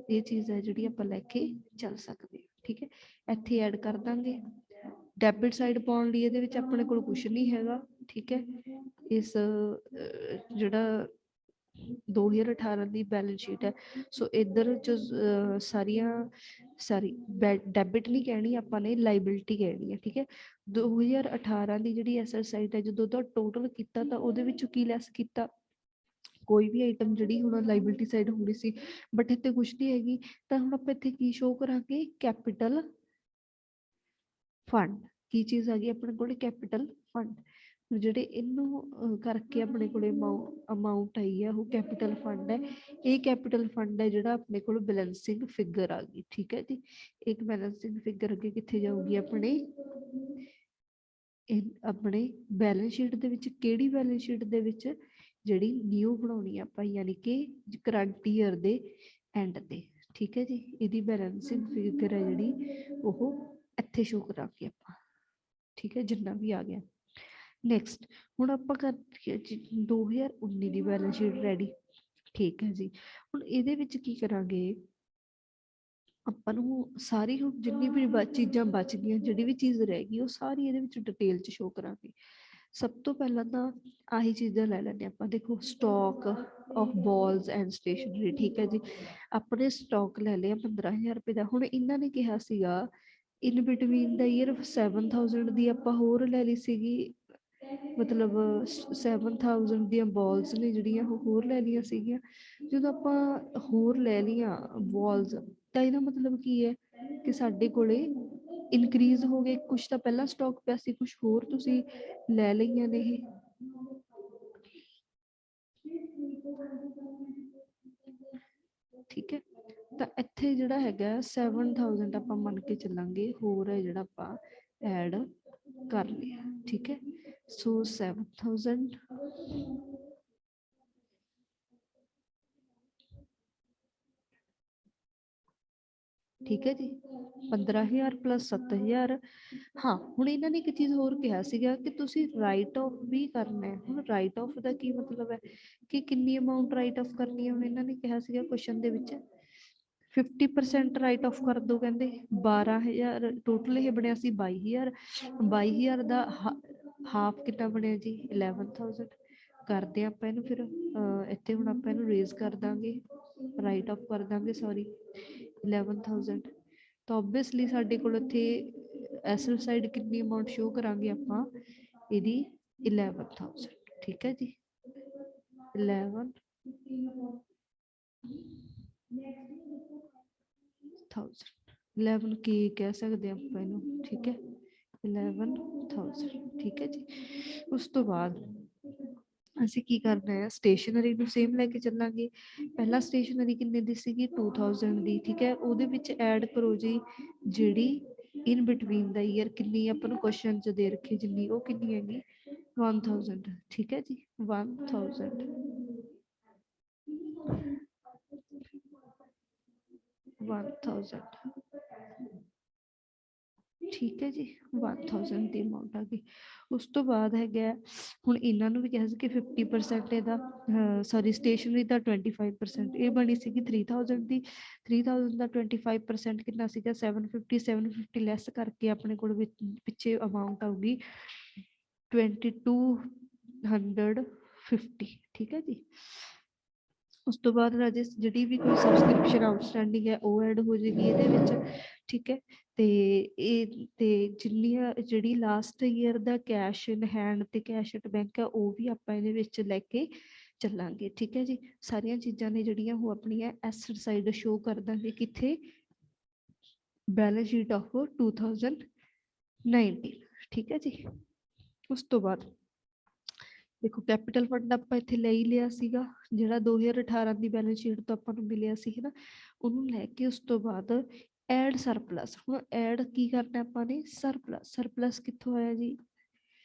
ਇਹ ਚੀਜ਼ ਹੈ ਜਿਹੜੀ ਆਪਾਂ ਲੈ ਕੇ ਚੱਲ ਸਕਦੇ ਹਾਂ, ਠੀਕ ਹੈ। ਇੱਥੇ ਐਡ ਕਰ ਦਾਂਗੇ। ਡੈਬਿਟ ਸਾਈਡ ਪਾਉਣ ਲਈ ਇਹਦੇ ਵਿੱਚ ਆਪਣੇ ਕੋਲ ਕੁਛ ਨਹੀਂ ਹੈਗਾ, ਠੀਕ ਹੈ। ਇਸ ਜਿਹੜਾ 2018 ਦੀ ਬੈਲੈਂਸ ਸ਼ੀਟ ਹੈ, ਸੋ ਇੱਧਰ ਚ ਸਾਰੀ ਡੈਬਿਟ ਨਹੀਂ ਕਹਿਣੀ ਆਪਾਂ ਨੇ, ਲਾਇਬਿਲਿਟੀ ਕਹਿਣੀ ਹੈ, ਠੀਕ ਹੈ। 2018 ਦੀ ਜਿਹੜੀ ਐਸਟ ਸਾਈਡ ਹੈ, ਜਦੋਂ ਉਹਦਾ ਟੋਟਲ ਕੀਤਾ ਤਾਂ ਉਹਦੇ ਵਿੱਚੋਂ ਕੀ ਲੈਸ ਕੀਤਾ, ਕੋਈ ਵੀ ਆਈਟਮ ਜਿਹੜੀ ਹੁਣ ਲਾਇਬਿਲਿਟੀ ਸਾਈਡ ਹੋਣੀ ਸੀ, ਬਟ ਇੱਥੇ ਕੁਛ ਨਹੀਂ ਹੈਗੀ, ਤਾਂ ਹੁਣ ਆਪਾਂ ਇੱਥੇ ਕੀ ਸ਼ੋ ਕਰਾਂਗੇ, ਕੈਪੀਟਲ ਫੰਡ। ਕੀ ਚੀਜ਼ ਆ ਗਈ ਆਪਣੇ ਕੋਲ, ਕੈਪੀਟਲ ਫੰਡ। ਜਿਹੜੇ ਇਹਨੂੰ ਕਰਕੇ ਆਪਣੇ ਕੋਲ ਅਮਾਊਂਟ ਆਈ ਹੈ ਉਹ ਕੈਪੀਟਲ ਫੰਡ ਹੈ। ਇਹ ਕੈਪੀਟਲ ਫੰਡ ਹੈ ਜਿਹੜਾ ਆਪਣੇ ਕੋਲ ਬੈਲੈਂਸਿੰਗ ਫਿਗਰ ਆ ਗਈ, ਠੀਕ ਹੈ ਜੀ। ਇੱਕ ਬੈਲੈਂਸਿੰਗ ਫਿਗਰ ਅੱਗੇ ਕਿੱਥੇ ਜਾਊਗੀ ਆਪਣੇ ਬੈਲੈਂਸ ਸ਼ੀਟ ਦੇ ਵਿੱਚ। ਕਿਹੜੀ ਬੈਲੈਂਸ ਸ਼ੀਟ ਦੇ ਵਿੱਚ, ਜਿਹੜੀ ਨਿਊ ਬਣਾਉਣੀ ਆ ਆਪਾਂ, ਯਾਨੀ ਕਿ ਕਰੰਟ ਈਅਰ ਦੇ ਐਂਡ ਤੇ, ਠੀਕ ਹੈ ਜੀ। ਇਹਦੀ ਬੈਲੈਂਸਿੰਗ ਫਿਗਰ ਹੈ ਜਿਹੜੀ ਉਹ ਇੱਥੇ ਸ਼ੋ ਕਰਾਂਗੇ ਆਪਾਂ, ਠੀਕ ਹੈ, ਜਿੰਨਾ ਵੀ ਆ ਗਿਆ। ਨੈਕਸਟ ਹੁਣ ਆਪਾਂ ਕਰ 2019 ਦੀ ਬੈਲੈਂਸ ਸ਼ੀਟ ਰੈਡੀ, ਠੀਕ ਹੈ ਜੀ। ਹੁਣ ਇਹਦੇ ਵਿੱਚ ਕੀ ਕਰਾਂਗੇ, ਆਪਾਂ ਨੂੰ ਸਾਰੀ ਹੁਣ ਜਿੰਨੀ ਵੀ ਚੀਜ਼ਾਂ ਬਚ ਗਈਆਂ, ਜਿਹੜੀ ਵੀ ਚੀਜ਼ ਰਹਿ ਗਈ ਉਹ ਸਾਰੀ ਇਹਦੇ ਵਿੱਚ ਡਿਟੇਲ 'ਚ ਸ਼ੋ ਕਰਾਂਗੇ। ਸਭ ਤੋਂ ਪਹਿਲਾਂ ਤਾਂ ਆਹੀ ਚੀਜ਼ਾਂ ਲੈ ਲੈਂਦੇ ਆਪਾਂ, ਦੇਖੋ stock of balls and stationery, ਠੀਕ ਹੈ ਜੀ। ਆਪਣੇ ਸਟਾਕ ਲੈ ਲਿਆ 15,000 ਰੁਪਏ ਦਾ। ਹੁਣ ਇਹਨਾਂ ਨੇ ਕਿਹਾ ਸੀਗਾ ਇਨ ਬਿਟਵੀਨ ਦਾ ਈਅਰ 7,000 ਦੀ ਆਪਾਂ ਹੋਰ ਲੈ ਲਈ ਸੀਗੀ, ਮਤਲਬ 7,000 ਦੀਆਂ ਬਾਲਸ ਨੇ ਜਿਹੜੀਆਂ ਉਹ ਹੋਰ ਲੈ ਲਈਆਂ ਸੀਗੀਆਂ। ਜਦੋਂ ਆਪਾਂ ਹੋਰ ਲੈ ਲਈਆਂ ਬਾਲਸ ਤਾਂ ਇਹਦਾ ਮਤਲਬ ਕੀ ਹੈ ਕਿ ਸਾਡੇ ਕੋਲੇ ਇਨਕਰੀਜ਼ ਹੋ ਗਏ, ਕੁਛ ਤਾਂ ਪਹਿਲਾਂ ਸਟਾਕ ਪਿਆ ਸੀ, ਕੁਛ ਹੋਰ ਤੁਸੀਂ ਲੈ ਲਈਆਂ ਨੇ ਇਹ, ਠੀਕ ਹੈ। ਤਾਂ ਇੱਥੇ ਜਿਹੜਾ ਹੈਗਾ 7,000 ਆਪਾਂ ਮੰਨ ਕੇ ਚੱਲਾਂਗੇ ਹੋਰ ਹੈ ਜਿਹੜਾ ਆਪਾਂ ਐਡ ਕਰ ਲਿਆ, ਠੀਕ ਹੈ। ਸੋ 7,000 ਠੀਕ ਹੈ ਜੀ, 15,000 ਪਲੱਸ 7,000। ਹਾਂ ਹੁਣ ਇਹਨਾਂ ਨੇ ਇੱਕ ਚੀਜ਼ ਹੋਰ ਕਿਹਾ ਸੀਗਾ ਕਿ ਤੁਸੀਂ ਰਾਈਟ ਆਫ ਵੀ ਕਰਨਾ ਹੈ। ਹੁਣ ਰਾਈਟ ਆਫ ਦਾ ਕੀ ਮਤਲਬ ਹੈ ਕਿ ਕਿੰਨੀ ਅਮਾਊਂਟ ਰਾਈਟ ਆਫ ਕਰਨੀ ਹੈ। ਹੁਣ ਇਹਨਾਂ ਨੇ ਕਿਹਾ ਸੀਗਾ ਕੁਐਸਚਨ ਦੇ ਵਿੱਚ 50% ਰਾਈਟ ਆਫ ਕਰ ਦੋ, ਕਹਿੰਦੇ 12,000 ਟੋਟਲ ਇਹ ਬਣਿਆ ਸੀ 22,000, 22,000 ਦਾ ਹਾਫ ਕਿੰਨਾ ਬਣਿਆ ਜੀ 11,000। ਕਰਦੇ ਆਪਾਂ ਇਹਨੂੰ ਫਿਰ ਇੱਥੇ ਹੁਣ ਆਪਾਂ ਇਹਨੂੰ ਰੇਜ਼ ਕਰ ਦਾਂਗੇ, ਰਾਈਟ ਆਫ ਕਰ ਦਾਂਗੇ ਸੌਰੀ 11,000। ਤਾਂ ਓਬਵੀਅਸਲੀ ਸਾਡੇ ਕੋਲ ਇੱਥੇ ਐਸਲ ਸਾਈਡ ਕਿੰਨੀ ਅਮਾਊਂਟ ਸ਼ੋ ਕਰਾਂਗੇ ਆਪਾਂ, ਇਹਦੀ 11,000, ਠੀਕ ਹੈ ਜੀ। 11,000 11 ਕੀ ਕਹਿ ਸਕਦੇ ਆਪਾਂ ਇਹਨੂੰ, ਠੀਕ ਹੈ 11,000, ਠੀਕ ਹੈ ਜੀ। ਉਸ ਤੋਂ ਬਾਅਦ ਅਸੀਂ ਕੀ ਕਰਨਾ ਹੈ, ਸਟੇਸ਼ਨਰੀ ਨੂੰ ਸੇਮ ਲੈ ਕੇ ਚੱਲਾਂਗੇ। ਪਹਿਲਾਂ ਸਟੇਸ਼ਨਰੀ ਕਿੰਨੇ ਦੀ ਸੀਗੀ 2,000 ਦੀ, ਠੀਕ ਹੈ। ਉਹਦੇ ਵਿੱਚ ਐਡ ਕਰੋ ਜੀ ਜਿਹੜੀ ਇਨ ਬਿਟਵੀਨ ਦਾ ਈਅਰ ਕਿੰਨੀ ਆਪਾਂ ਨੂੰ ਕੁਐਸਚਨ 'ਚ ਦੇ ਰੱਖੀ ਜਿੰਨੀ, ਉਹ ਕਿੰਨੀ ਹੈਗੀ 1,000, ਠੀਕ ਹੈ ਜੀ 1,000। ਠੀਕ ਹੈ ਜੀ 1,000 ਦੀ ਅਮਾਊਂਟ ਆ ਗਈ। ਉਸ ਤੋਂ ਬਾਅਦ ਹੈਗਾ ਹੁਣ ਇਹਨਾਂ ਨੂੰ ਵੀ ਕਿਹਾ ਸੀ ਕਿ 50% ਇਹਦਾ ਸੌਰੀ ਸਟੇਸ਼ਨਰੀ ਦਾ 25%, ਇਹ ਬਣੀ ਸੀਗੀ 3,000 ਦੀ। 3,000 ਦਾ 25% ਕਿੰਨਾ ਸੀਗਾ 750 ਲੈਸ ਕਰਕੇ ਆਪਣੇ ਕੋਲ ਪਿੱਛੇ ਅਮਾਊਂਟ ਆਊਗੀ 2,250, ਠੀਕ ਹੈ ਜੀ। ਉਸ ਤੋਂ ਬਾਅਦ ਰਾਜੇ ਜਿਹੜੀ ਵੀ ਕੋਈ ਸਬਸਕ੍ਰਿਪਸ਼ਨ ਆਊਟਸਟੈਂਡਿੰਗ ਹੈ ਉਹ ਐਡ ਹੋ ਜਾਏਗੀ ਇਹਦੇ ਵਿੱਚ, ਠੀਕ ਹੈ। ਤੇ ਇਹ ਤੇ ਜਿੰਨੀਆਂ ਜਿਹੜੀ last year the cash in hand ਤੇ ਕੈਸ਼ ਐਟ ਬੈਂਕ ਹੈ ਉਹ ਵੀ ਆਪਾਂ ਇਹਦੇ ਵਿੱਚ ਲੈ ਕੇ ਚੱਲਾਂਗੇ, ਠੀਕ ਹੈ ਜੀ। ਸਾਰੀਆਂ ਚੀਜ਼ਾਂ ਨੇ ਜਿਹੜੀਆਂ ਉਹ ਆਪਣੀਆਂ ਐਸਟ ਸਾਈਡ ਸ਼ੋ ਕਰ ਦਾਂਗੇ ਕਿੱਥੇ, ਬੈਲੈਂਸ ਸ਼ੀਟ ਆਫ 2019, ਠੀਕ ਹੈ ਜੀ। ਉਸ ਤੋਂ ਬਾਅਦ ਦੇਖੋ ਕੈਪੀਟਲ ਫੰਡ ਆਪਾਂ ਇੱਥੇ ਲੈ ਹੀ ਲਿਆ ਸੀਗਾ, ਜਿਹੜਾ 2018 ਦੀ ਬੈਲੈਂਸ ਸ਼ੀਟ ਤੋਂ ਆਪਾਂ ਨੂੰ ਮਿਲਿਆ ਸੀ ਨਾ, ਉਹਨੂੰ ਲੈ ਕੇ ਉਸ ਤੋਂ ਬਾਅਦ ਐਡ ਸਰਪਲਸ। ਹੁਣ ਐਡ ਕੀ ਕਰਨਾ ਆਪਾਂ ਨੇ, ਸਰਪਲਸ। ਸਰਪਲਸ ਕਿੱਥੋਂ ਆਇਆ ਜੀ,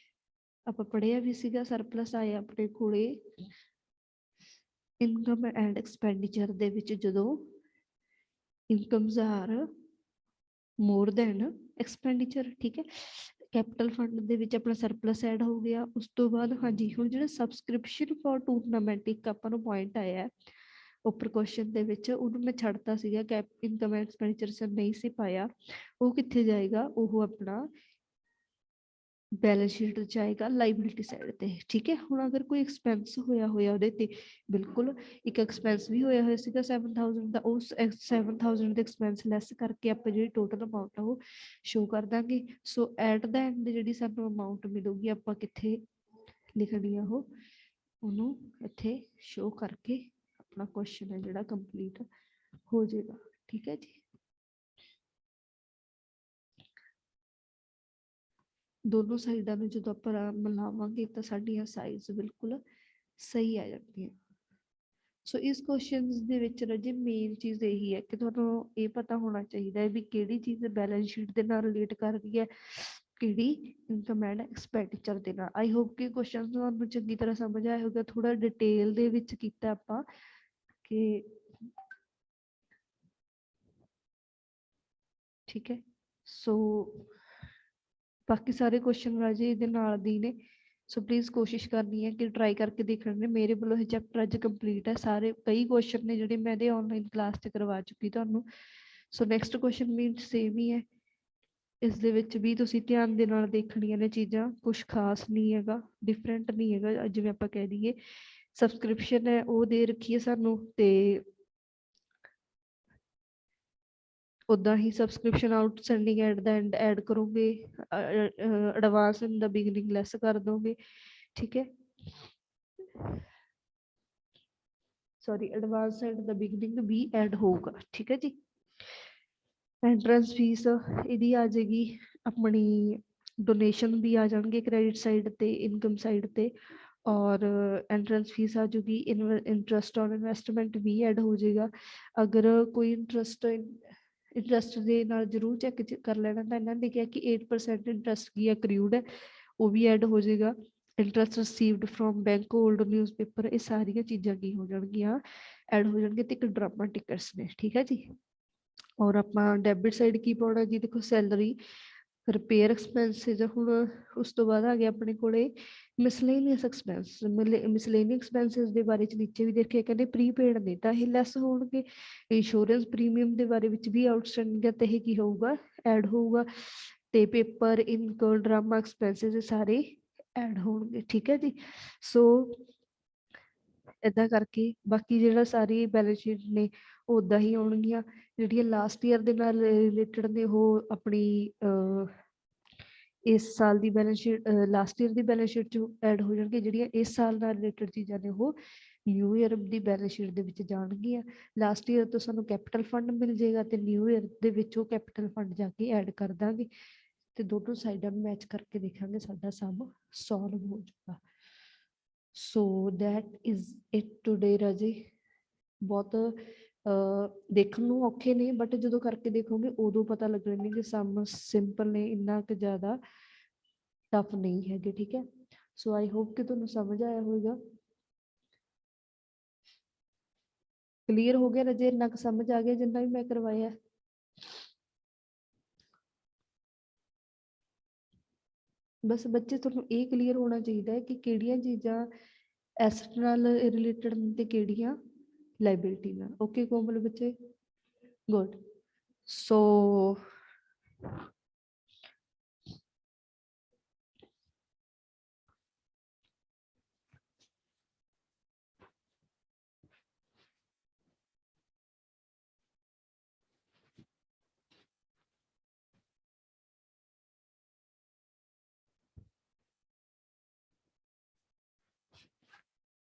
ਆਪਾਂ ਪੜ੍ਹਿਆ ਵੀ ਸੀਗਾ ਸਰਪਲਸ ਆਇਆ ਆਪਣੇ ਕੋਲੇ ਇਨਕਮ ਐਂਡ ਐਕਸਪੈਂਡੀਚਰ ਦੇ ਵਿੱਚ ਜਦੋਂ ਇਨਕਮਸ ਆਰ ਮੋਰ ਦੈਨ ਐਕਸਪੈਂਡੀਚਰ, ਠੀਕ ਹੈ। ਕੈਪੀਟਲ ਫੰਡ ਦੇ ਵਿੱਚ ਆਪਣਾ ਸਰਪਲਸ ਐਡ ਹੋ ਗਿਆ। ਉਸ ਤੋਂ ਬਾਅਦ ਹਾਂਜੀ ਹੁਣ ਜਿਹੜਾ ਸਬਸਕ੍ਰਿਪਸ਼ਨ ਫॉर ਟੂਰਨਾਮੈਂਟ ਇੱਕ ਆਪਾਂ ਨੂੰ ਪੁਆਇੰਟ ਆਇਆ ਉੱਪਰ ਕੁਐਸਚਨ ਦੇ ਵਿੱਚ, ਉਹਨੂੰ ਮੈਂ ਛੱਡਤਾ ਸੀਗਾ, ਕੈਪ ਇਨਕਮ ਐਂਡ ਐਕਸਪੈਂਡੀਚਰ ਸਰ ਨਹੀਂ ਸੀ ਪਾਇਆ। ਉਹ ਕਿੱਥੇ ਜਾਏਗਾ, ਉਹ ਆਪਣਾ ਬੈਲੈਂਸ ਸ਼ੀਟ ਚ ਆਏਗਾ ਲਾਇਬਿਲਿਟੀ ਸਾਈਡ ਤੇ, ਠੀਕ ਹੈ। ਹੁਣ ਅਗਰ ਕੋਈ ਐਕਸਪੈਂਸ ਹੋਇਆ ਉਹਦੇ ਤੇ, ਬਿਲਕੁਲ ਇੱਕ ਐਕਸਪੈਂਸ ਵੀ ਹੋਇਆ ਸੀਗਾ 7000 ਦਾ, ਉਸ 7000 ਦੇ ਐਕਸਪੈਂਸ ਲੈਸ ਕਰਕੇ ਆਪਾਂ ਜਿਹੜੀ ਟੋਟਲ ਅਮਾਊਂਟ ਆ ਉਹ ਸ਼ੋ ਕਰ ਦਾਂਗੇ। ਸੋ ਐਟ ਦਾ ਐਂਡ ਜਿਹੜੀ ਸਾਨੂੰ ਅਮਾਊਂਟ ਮਿਲੂਗੀ ਆਪਾਂ ਕਿੱਥੇ ਲਿਖਣੀ ਆ, ਉਹਨੂੰ ਇੱਥੇ ਸ਼ੋ ਕਰਕੇ ਆਪਣਾ ਕੁਐਸਚਨ ਹੈ ਜਿਹੜਾ ਕੰਪਲੀਟ ਹੋ ਜਾਏਗਾ, ਠੀਕ ਹੈ ਜੀ। ਦੋਨੋਂ ਸਾਈਡਾਂ ਨੂੰ ਜਦੋਂ ਆਪਾਂ ਮਿਲਾਵਾਂਗੇ ਤਾਂ ਸਾਡੀਆਂ ਸਾਈਜ਼ ਬਿਲਕੁਲ ਸਹੀ ਆ ਜਾਂਦੀਆਂ। ਸੋ ਇਸ ਕੁਐਸਚਨ ਦੇ ਵਿੱਚ ਰਾਜੇ ਮੇਨ ਚੀਜ਼ ਇਹੀ ਹੈ ਕਿ ਤੁਹਾਨੂੰ ਇਹ ਪਤਾ ਹੋਣਾ ਚਾਹੀਦਾ ਹੈ ਵੀ ਕਿਹੜੀ ਚੀਜ਼ ਬੈਲੈਂਸ ਸ਼ੀਟ ਦੇ ਨਾਲ ਰਿਲੇਟ ਕਰ ਰਹੀ ਹੈ, ਕਿਹੜੀ ਇਨਕਮ ਐਂਡ ਐਕਸਪੈਂਡੀਚਰ ਦੇ ਨਾਲ। ਆਈ ਹੋਪ ਕਿ ਕੁਐਸਚਨ ਤੁਹਾਨੂੰ ਚੰਗੀ ਤਰ੍ਹਾਂ ਸਮਝ ਆਇਆ ਹੋਗਾ। ਥੋੜਾ ਡਿਟੇਲ ਦੇ ਵਿੱਚ ਕੀਤਾ ਆਪਾਂ ਕਿ ਠੀਕ ਹੈ। ਸੋ ਬਾਕੀ ਸਾਰੇ ਕੁਐਸਚਨ ਰਾਜੇ ਇਹਦੇ ਨਾਲ ਦੀ ਨੇ। ਸੋ ਪਲੀਜ਼ ਕੋਸ਼ਿਸ਼ ਕਰਨੀ ਹੈ ਕਿ ਟਰਾਈ ਕਰਕੇ ਦੇਖਣੇ ਨੇ। ਮੇਰੇ ਵੱਲੋਂ ਇਹ ਚੈਪਟਰ ਅੱਜ ਕੰਪਲੀਟ ਹੈ। ਸਾਰੇ ਕਈ ਕੁਐਸਚਨ ਨੇ ਜਿਹੜੇ ਮੈਂ ਇਹਦੇ ਆਨਲਾਈਨ ਕਲਾਸ 'ਚ ਕਰਵਾ ਚੁੱਕੀ ਤੁਹਾਨੂੰ। ਸੋ ਨੈਕਸਟ ਕੁਐਸਚਨ ਮੀਨ ਸੇਮ ਹੀ ਹੈ। ਇਸ ਦੇ ਵਿੱਚ ਵੀ ਤੁਸੀਂ ਧਿਆਨ ਦੇ ਨਾਲ ਦੇਖਣੀਆਂ ਨੇ ਚੀਜ਼ਾਂ, ਕੁਛ ਖਾਸ ਨਹੀਂ ਹੈਗਾ, ਡਿਫਰੈਂਟ ਨਹੀਂ ਹੈਗਾ। ਜਿਵੇਂ ਆਪਾਂ ਕਹਿ ਦਈਏ ਸਬਸਕ੍ਰਿਪਸ਼ਨ ਹੈ ਉਹ ਦੇ ਰੱਖੀ ਹੈ ਸਾਨੂੰ, ਤੇ ਉੱਦਾਂ ਹੀ subscription outstanding at the end add ਕਰੋਗੇ, advance in the beginning less ਕਰ ਦੋਗੇ, ਠੀਕ ਹੈ। Sorry advance at the beginning ਵੀ ਐਡ ਹੋਊਗਾ, ਠੀਕ ਹੈ ਜੀ। ਐਂਟਰੈਂਸ ਫੀਸ ਇਹਦੀ ਆ ਜਾਏਗੀ ਆਪਣੀ, ਡੋਨੇਸ਼ਨ ਵੀ ਆ ਜਾਣਗੇ ਕ੍ਰੈਡਿਟ ਸਾਈਡ ਤੇ, ਇਨਕਮ ਸਾਈਡ ਤੇ, ਔਰ ਐਂਟਰੈਂਸ ਫੀਸ ਆ ਜੂਗੀ। ਇੰਟਰਸਟ ਔਨ ਇਨਵੈਸਟਮੈਂਟ ਵੀ ਐਡ ਹੋ ਜਾਏਗਾ। ਅਗਰ ਕੋਈ ਇੰਟਰਸਟ ਦੇ ਨਾਲ ਜ਼ਰੂਰ ਚੈੱਕ ਕਰ ਲੈਣਾ ਤਾਂ ਇਹਨਾਂ ਨੇ ਕਿਹਾ ਕਿ 8% ਇੰਟਰਸਟ ਕੀ ਅਕਰੂਡ ਹੈ, ਉਹ ਵੀ ਐਡ ਹੋ ਜਾਏਗਾ। Interest received from bank, old newspaper, ਇਹ ਸਾਰੀਆਂ ਚੀਜ਼ਾਂ ਕੀ ਹੋ ਜਾਣਗੀਆਂ, ਐਡ ਹੋ ਜਾਣਗੇ। ਤੇ ਇੱਕ ਡਰਾਮਾ ਟਿਕਟਸ ਨੇ, ਠੀਕ ਹੈ ਜੀ। ਔਰ ਆਪਾਂ ਡੈਬਿਟ ਸਾਈਡ ਕੀ ਪਾਉਣਾ ਜੀ, ਦੇਖੋ ਸੈਲਰੀ, ਰਿਪੇਅਰ ਐਕਸਪੈਂਸਿਸ। ਹੁਣ ਉਸ ਤੋਂ ਬਾਅਦ ਆ ਗਿਆ ਆਪਣੇ ਕੋਲੇ ਮਿਸਲੇਨੀਅਸ ਐਕਸਪੈਂਸ। ਮਿਸਲੇਨੀਅਸ ਐਕਸਪੈਂਸਿਸ ਦੇ ਬਾਰੇ ਚ ਨੀਚੇ ਵੀ ਦੇਖਿਆ ਕਹਿੰਦੇ ਪ੍ਰੀਪੇਡ ਨੇ ਤਾਂ ਇਹ ਲੈਸ ਹੋਣਗੇ। ਇੰਸ਼ੋਰੈਂਸ ਪ੍ਰੀਮੀਅਮ ਦੇ ਬਾਰੇ ਵਿੱਚ ਵੀ ਆਊਟਸਟੈਂਡਿੰਗ ਹੈ ਤਾਂ ਇਹ ਕੀ ਹੋਊਗਾ, ਐਡ ਹੋਊਗਾ। ਤੇ ਪੇਪਰ, ਇੰਕ, ਡਰਾਮਾ ਐਕਸਪੈਂਸਿਸ ਸਾਰੇ ਐਡ ਹੋਣਗੇ, ਠੀਕ ਹੈ ਜੀ। ਸੋ ਏਦਾਂ ਕਰਕੇ ਬਾਕੀ ਜਿਹੜਾ ਸਾਰੀ ਬੈਲੈਂਸ ਸ਼ੀਟ ਨੇ ਉੱਦਾਂ ਹੀ ਆਉਣਗੀਆਂ। ਜਿਹੜੀਆਂ ਲਾਸਟ ਈਅਰ ਦੇ ਨਾਲ ਰਿਲੇਟਡ ਨੇ ਉਹ ਆਪਣੀ ਇਸ ਸਾਲ ਦੀ ਬੈਲੈਂਸ ਸ਼ੀਟ, ਲਾਸਟ ਈਅਰ ਦੀ ਬੈਲੈਂਸ ਸ਼ੀਟ 'ਚ ਐਡ ਹੋ ਜਾਣਗੀਆਂ। ਜਿਹੜੀਆਂ ਇਸ ਸਾਲ ਨਾਲ ਰਿਲੇਟਡ ਚੀਜ਼ਾਂ ਨੇ ਉਹ ਨਿਊ ਈਅਰ ਦੀ ਬੈਲੈਂਸ ਸ਼ੀਟ ਦੇ ਵਿੱਚ ਜਾਣਗੀਆਂ। ਲਾਸਟ ਈਅਰ ਤੋਂ ਸਾਨੂੰ ਕੈਪੀਟਲ ਫੰਡ ਮਿਲ ਜਾਏਗਾ ਤੇ ਨਿਊ ਈਅਰ ਦੇ ਵਿੱਚ ਉਹ ਕੈਪੀਟਲ ਫੰਡ ਜਾ ਕੇ ਐਡ ਕਰ ਦਾਂਗੇ ਤੇ ਦੋਨੋਂ ਸਾਈਡਾਂ ਨੂੰ ਮੈਚ ਕਰਕੇ ਦੇਖਾਂਗੇ, ਸਾਡਾ ਸਮ ਸੋਲਵ ਹੋ ਜਾਊਗਾ। So that is it today ਰਾਜੇ। ਬਹੁਤ ਦੇਖਣ ਨੂੰ ਔਖੇ ਨੇ ਬਟ ਜਦੋਂ ਕਰਕੇ ਦੇਖੋਗੇ ਉਦੋਂ ਪਤਾ ਲੱਗਣੇ ਕਿ ਸਮ ਸਿੰਪਲ ਨੇ, ਇੰਨਾ ਕੁ ਜ਼ਿਆਦਾ ਟਫ ਨਹੀਂ ਹੈਗੇ, ਠੀਕ ਹੈ। ਸੋ ਆਈ ਹੋਪ ਕਿ ਤੁਹਾਨੂੰ ਸਮਝ ਆਇਆ ਹੋਵੇਗਾ। ਕਲੀਅਰ ਹੋ ਗਿਆ ਰਾਜੇ, ਇੰਨਾ ਕੁ ਸਮਝ ਆ ਗਿਆ ਜਿੰਨਾ ਵੀ ਮੈਂ ਕਰਵਾਇਆ। ਬਸ ਬੱਚੇ ਤੁਹਾਨੂੰ ਇਹ ਕਲੀਅਰ ਹੋਣਾ ਚਾਹੀਦਾ ਹੈ ਕਿ ਕਿਹੜੀਆਂ ਚੀਜ਼ਾਂ ਐਸਟ ਨਾਲ ਰਿਲੇਟਡ ਨੇ ਤੇ ਕਿਹੜੀਆਂ ਲਾਇਬਿਲਿਟੀ ਨਾਲ। ਓਕੇ ਕੋਮਲ ਬੱਚੇ, good. So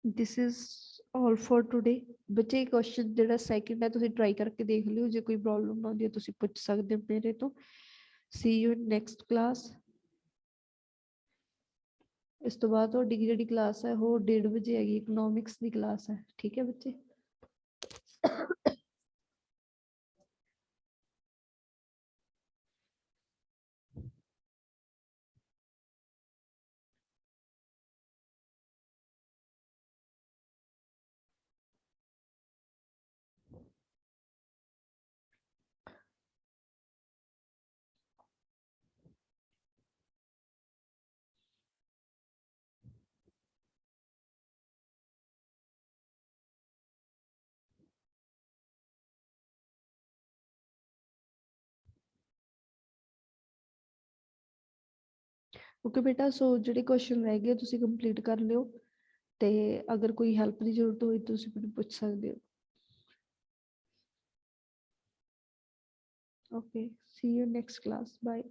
this is all for today. ਬੱਚੇ ਕੁਐਸਚਨ ਜਿਹੜਾ ਸੈਕਿੰਡ ਹੈ ਤੁਸੀਂ ਟਰਾਈ ਕਰਕੇ ਦੇਖ ਲਿਓ, ਜੇ ਕੋਈ ਪ੍ਰੋਬਲਮ ਆਉਂਦੀ ਹੈ ਤੁਸੀਂ ਪੁੱਛ ਸਕਦੇ ਹੋ ਮੇਰੇ ਤੋਂ। ਸੀ ਯੂ ਇਨ ਨੈਕਸਟ ਕਲਾਸ। ਇਸ ਤੋਂ ਬਾਅਦ ਤੁਹਾਡੀ ਜਿਹੜੀ ਕਲਾਸ ਹੈ ਉਹ 1:30 ਵਜੇ ਹੈਗੀ, ਇਕਨੋਮਿਕਸ ਦੀ ਕਲਾਸ ਹੈ, ਠੀਕ ਹੈ ਬੱਚੇ। ਓਕੇ ਬੇਟਾ, ਸੋ ਜਿਹੜੇ ਕੁਐਸਚਨ ਰਹਿ ਗਏ ਤੁਸੀਂ ਕੰਪਲੀਟ ਕਰ ਲਿਓ, ਤੇ ਅਗਰ ਕੋਈ ਹੈਲਪ ਦੀ ਜ਼ਰੂਰਤ ਹੋਈ ਤੁਸੀਂ ਮੈਨੂੰ ਪੁੱਛ ਸਕਦੇ ਹੋ। Okay, see you next class, bye.